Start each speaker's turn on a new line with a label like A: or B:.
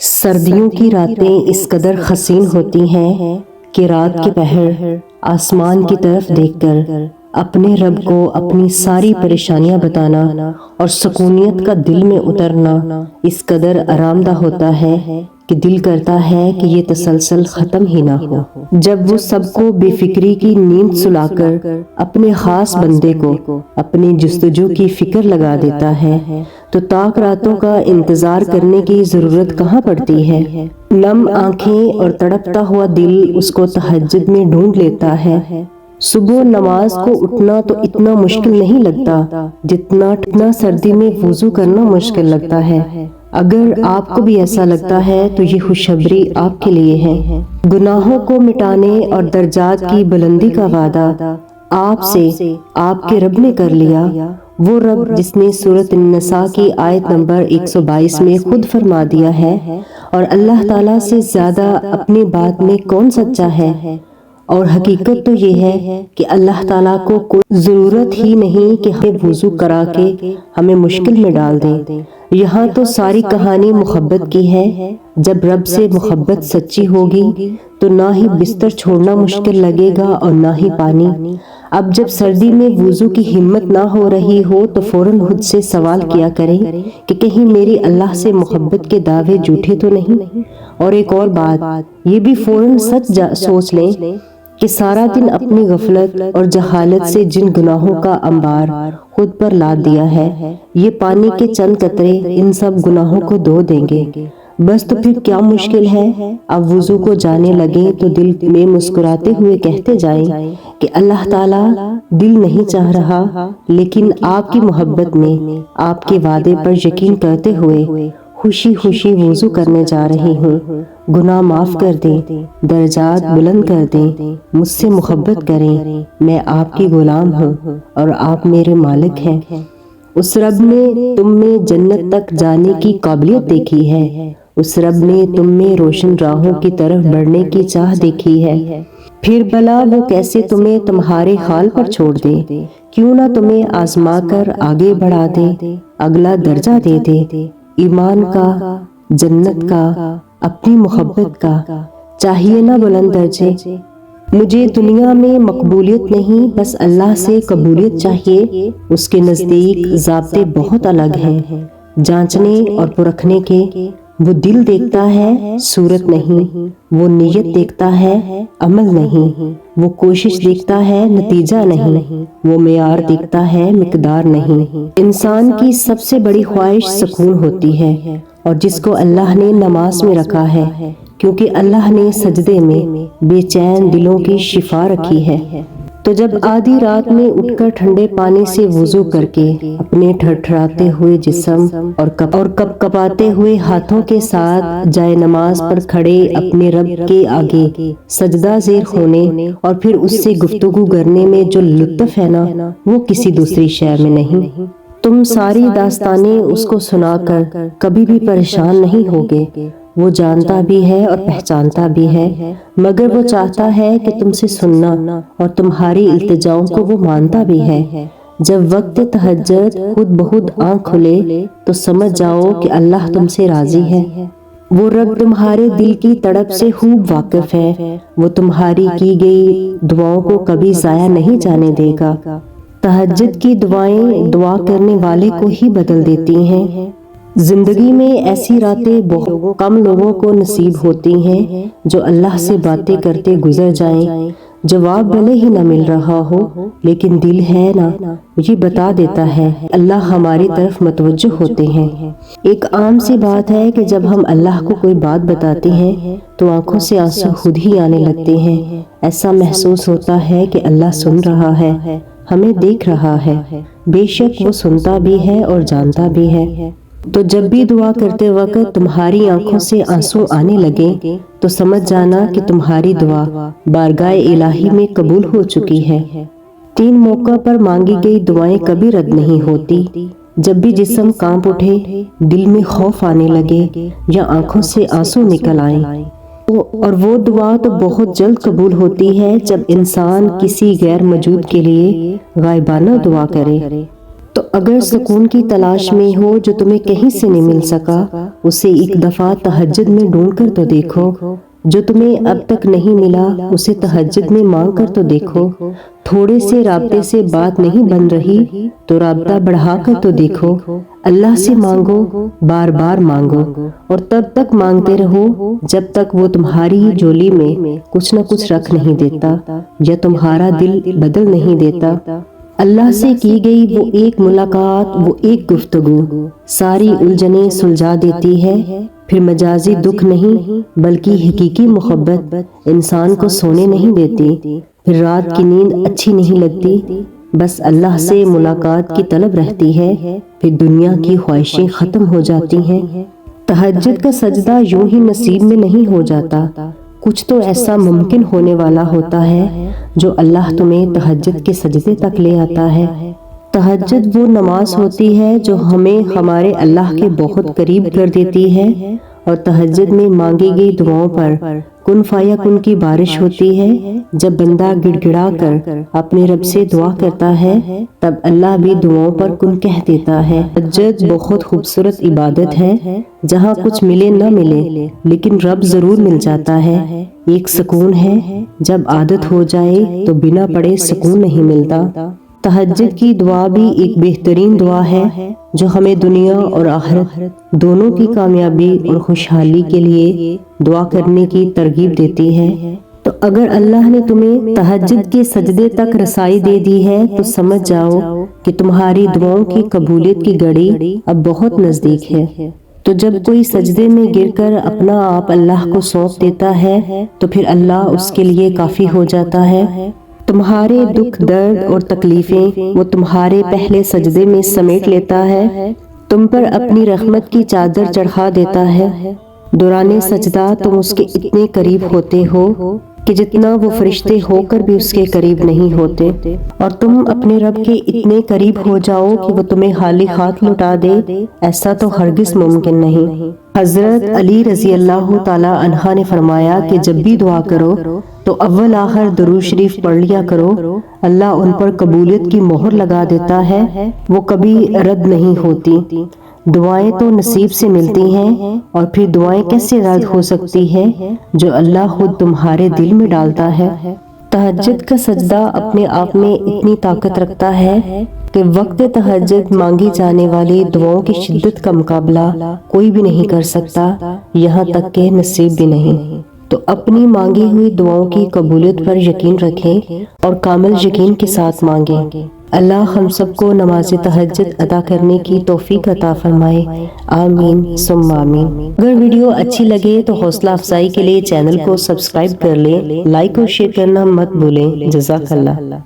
A: سردیوں کی راتیں اس قدر حسین ہوتی ہیں کہ رات کے پہر آسمان کی طرف دیکھ کر اپنے رب کو اپنی ساری پریشانیاں بتانا اور سکونیت کا دل میں اترنا اس قدر آرام دہ ہوتا ہے کہ دل کرتا ہے کہ یہ تسلسل ختم ہی نہ ہو۔ جب وہ سب کو بے فکری کی نیند سلا کر اپنے خاص بندے کو اپنی جستجو کی فکر لگا دیتا ہے تو تاک راتوں کا انتظار کرنے کی ضرورت کہاں پڑتی ہے۔ نم آنکھیں اور تڑپتا ہوا دل اس کو تہجد میں ڈھونڈ لیتا ہے۔ صبح نماز کو اٹھنا تو اتنا مشکل نہیں لگتا جتنا سردی میں وضو کرنا مشکل لگتا ہے۔ اگر آپ کو بھی ایسا لگتا ہے تو یہ خوشخبری آپ کے لیے ہے۔ گناہوں کو مٹانے اور درجات کی بلندی کا وعدہ آپ سے آپ کے رب نے کر لیا، وہ رب جس نے سورۃ النساء کی آیت نمبر 122 میں خود فرما دیا ہے، اور اللہ تعالیٰ سے زیادہ اپنی بات میں کون سچا ہے۔ اور حقیقت تو یہ ہے کہ اللہ تعالیٰ کو کوئی ضرورت ہی نہیں کہ ہمیں وضو کرا کے ہمیں مشکل میں ڈال دیں۔ یہاں تو ساری کہانی محبت کی ہے۔ جب رب سے محبت سچی ہوگی تو نہ ہی بستر چھوڑنا مشکل لگے گا اور نہ ہی پانی۔ اب جب سردی میں وضو کی ہمت نہ ہو رہی ہو تو فوراً خود سے سوال کیا کریں کہ کہیں میری اللہ سے محبت کے دعوے جھوٹے تو نہیں۔ اور ایک اور بات یہ بھی فوراً سچ سوچ لیں کہ سارا دن اپنی غفلت اور جہالت سے جن گناہوں کا انبار خود پر لاد دیا ہے، یہ پانی کے چند قطرے ان سب گناہوں کو دھو دیں گے۔ بس تو پھر کیا مشکل ہے۔ اب وضو کو جانے لگیں تو دل میں مسکراتے ہوئے کہتے جائیں کہ اللہ تعالیٰ دل نہیں چاہ رہا، لیکن آپ کی محبت میں آپ کے وعدے پر یقین کرتے ہوئے خوشی خوشی وضو کرنے جا رہی ہوں۔ گناہ معاف کر دیں، درجات بلند کر دیں، مجھ سے محبت کریں، میں آپ کی غلام ہوں اور آپ میرے مالک ہیں۔ اس رب نے تم میں جنت تک جانے کی قابلیت دیکھی ہے، اس رب نے تم میں روشن راہوں کی طرف بڑھنے کی چاہ دیکھی ہے، پھر بھلا وہ کیسے تمہیں تمہارے حال پر چھوڑ دے، کیوں نہ تمہیں آزما کر آگے بڑھا دے، اگلا درجہ دے دے، ایمان کا، جنت کا، اپنی محبت کا۔ چاہیے نا بلند درجے۔ مجھے دنیا میں مقبولیت نہیں، بس اللہ سے قبولیت چاہیے۔ اس کے نزدیک ضابطے بہت الگ ہیں، جانچنے اور پرکھنے کے۔ وہ دل دیکھتا ہے، صورت نہیں، وہ نیت دیکھتا ہے، عمل نہیں، وہ کوشش دیکھتا ہے، نتیجہ نہیں، وہ معیار دیکھتا ہے، مقدار نہیں۔ انسان کی سب سے بڑی خواہش سکون ہوتی ہے، اور جس کو اللہ نے نماز میں رکھا ہے، کیونکہ اللہ نے سجدے میں بے چین دلوں کی شفا رکھی ہے۔ تو جب آدھی رات میں اٹھ کر ٹھنڈے پانی سے وضو کر کے اپنے تھرتھراتے ہوئے جسم اور کپ کپاتے ہوئے ہاتھوں کے ساتھ جائے نماز پر کھڑے اپنے رب کے آگے سجدہ زیر ہونے اور پھر اس سے گفتگو کرنے میں جو لطف ہے نا، وہ کسی دوسری شے میں نہیں۔ تم ساری داستانیں اس کو سنا کر کبھی بھی پریشان نہیں ہوگے۔ وہ جانتا بھی ہے اور پہچانتا بھی ہے، مگر وہ چاہتا ہے کہ تم سے سننا، اور تمہاری التجاؤں کو وہ مانتا بھی ہے۔ جب وقت تہجد خود بخود آنکھ کھلے تو سمجھ جاؤ کہ اللہ تم سے راضی ہے۔ وہ رب تمہارے دل کی تڑپ سے خوب واقف ہے، وہ تمہاری کی گئی دعاؤں کو کبھی ضائع نہیں جانے دے گا۔ تہجد کی دعائیں دعا کرنے والے کو ہی بدل دیتی ہیں۔ زندگی میں ایسی راتیں بہت کم لوگوں کو نصیب ہوتی ہیں جو اللہ سے باتیں کرتے گزر جائیں۔ جواب بھلے ہی نہ مل رہا ہو، لیکن دل ہے نا، یہ بتا دیتا ہے اللہ ہماری طرف متوجہ ہوتے ہیں۔ ایک عام سی بات ہے کہ جب ہم اللہ کو کوئی بات بتاتے ہیں تو آنکھوں سے آنسو خود ہی آنے لگتے ہیں۔ ایسا محسوس ہوتا ہے کہ اللہ سن رہا ہے، ہمیں دیکھ رہا ہے۔ بے شک وہ سنتا بھی ہے اور جانتا بھی ہے۔ تو جب بھی دعا کرتے وقت تمہاری آنکھوں سے آنسو آنے لگیں تو سمجھ جانا کہ تمہاری دعا بارگاہ الہی میں قبول ہو چکی ہے۔ 3 موقع پر مانگی گئی دعائیں کبھی رد نہیں ہوتی۔ جب بھی جسم کانپ اٹھے، دل میں خوف آنے لگے یا آنکھوں سے آنسو نکل آئیں، اور وہ دعا تو بہت جلد قبول ہوتی ہے جب انسان کسی غیر موجود کے لیے غائبانہ دعا کرے۔ تو اگر سکون کی تلاش میں ہو جو تمہیں کہیں سے نہیں مل سکا، اسے ایک دفعہ تہجد میں ڈھونڈ کر تو دیکھو۔ جو تمہیں اب تک نہیں ملا اسے تہجد میں مانگ کر تو دیکھو۔ تھوڑے سے رابطے سے بات نہیں بن رہی تو رابطہ بڑھا کر تو دیکھو۔ اللہ سے مانگو، بار بار مانگو، اور تب تک مانگتے رہو جب تک وہ تمہاری جولی میں کچھ نہ کچھ رکھ نہیں دیتا یا تمہارا دل بدل نہیں دیتا۔ اللہ سے کی گئی وہ ایک ملاقات، وہ ایک گفتگو ساری الجھنیں سلجھا دیتی ہے۔ پھر مجازی دکھ نہیں بلکہ حقیقی محبت انسان کو سونے نہیں دیتی، پھر رات کی نیند اچھی نہیں لگتی، بس اللہ سے ملاقات کی طلب رہتی ہے، پھر دنیا کی خواہشیں ختم ہو جاتی ہیں۔ تہجد کا سجدہ یوں ہی نصیب میں نہیں ہو جاتا، کچھ تو ایسا ممکن ہونے والا ہوتا ہے جو اللہ تمہیں تہجد کے سجدے تک لے آتا ہے۔ تہجد وہ نماز ہوتی ہے جو ہمیں ہمارے اللہ کے بہت قریب کر دیتی ہے، اور تہجد میں مانگی گئی دعاؤں پر کن فایا کن کی بارش ہوتی ہے۔ جب بندہ گڑ گڑا کر اپنے رب سے دعا کرتا ہے تب اللہ بھی دعاؤں پر کن کہہ دیتا ہے۔ تہجد بہت خوبصورت عبادت ہے جہاں کچھ ملے نہ ملے لیکن رب ضرور مل جاتا ہے۔ ایک سکون ہے، جب عادت ہو جائے تو بنا پڑھے سکون نہیں ملتا۔ تہجد کی دعا بھی ایک بہترین دعا ہے جو ہمیں دنیا اور آخرت دونوں کی کامیابی اور خوشحالی کے لیے دعا کرنے کی ترغیب دیتی ہے۔ تو اگر اللہ نے تمہیں تہجد کے سجدے تک رسائی دے دی ہے تو سمجھ جاؤ کہ تمہاری دعاؤں کی قبولیت کی گھڑی اب بہت نزدیک ہے۔ تو جب کوئی سجدے میں گر کر اپنا آپ اللہ کو سونپ دیتا ہے تو پھر اللہ اس کے لیے کافی ہو جاتا ہے۔ تمہارے دکھ درد اور تکلیفیں وہ تمہارے پہلے سجدے میں سمیٹ لیتا ہے، تم پر اپنی رحمت کی چادر چڑھا دیتا ہے۔ دوران سجدہ تم اس کے اتنے قریب ہوتے ہو کہ جتنا وہ فرشتے ہو کر بھی اس کے قریب نہیں ہوتے، اور تم اپنے رب کے اتنے قریب ہو جاؤ کہ وہ تمہیں خالی ہاتھ لوٹا دے، ایسا تو ہرگز ممکن نہیں۔ حضرت علی رضی اللہ تعالیٰ عنہ نے فرمایا کہ جب بھی دعا کرو تو اول آخر درود شریف پڑھ لیا کرو، اللہ ان پر قبولیت کی مہر لگا دیتا ہے، وہ کبھی رد نہیں ہوتی۔ دعائیں تو نصیب سے ملتی ہیں، اور پھر دعائیں کیسے رد ہو سکتی ہیں جو اللہ خود تمہارے دل میں ڈالتا ہے۔ تہجد کا سجدہ اپنے آپ میں اتنی طاقت رکھتا ہے کہ وقت تہجد مانگی جانے والی دعاؤں کی شدت کا مقابلہ کوئی بھی نہیں کر سکتا، یہاں تک کہ نصیب بھی نہیں۔ تو اپنی مانگی ہوئی دعاؤں کی قبولیت پر یقین رکھیں اور کامل یقین کے ساتھ مانگیں۔ اللہ ہم سب کو نماز تہجد ادا کرنے کی توفیق عطا فرمائے، آمین ثم آمین۔ اگر ویڈیو اچھی لگے تو حوصلہ افزائی کے لیے چینل کو سبسکرائب کر لیں، لائک اور شیئر کرنا مت بھولیں۔ جزاک اللہ۔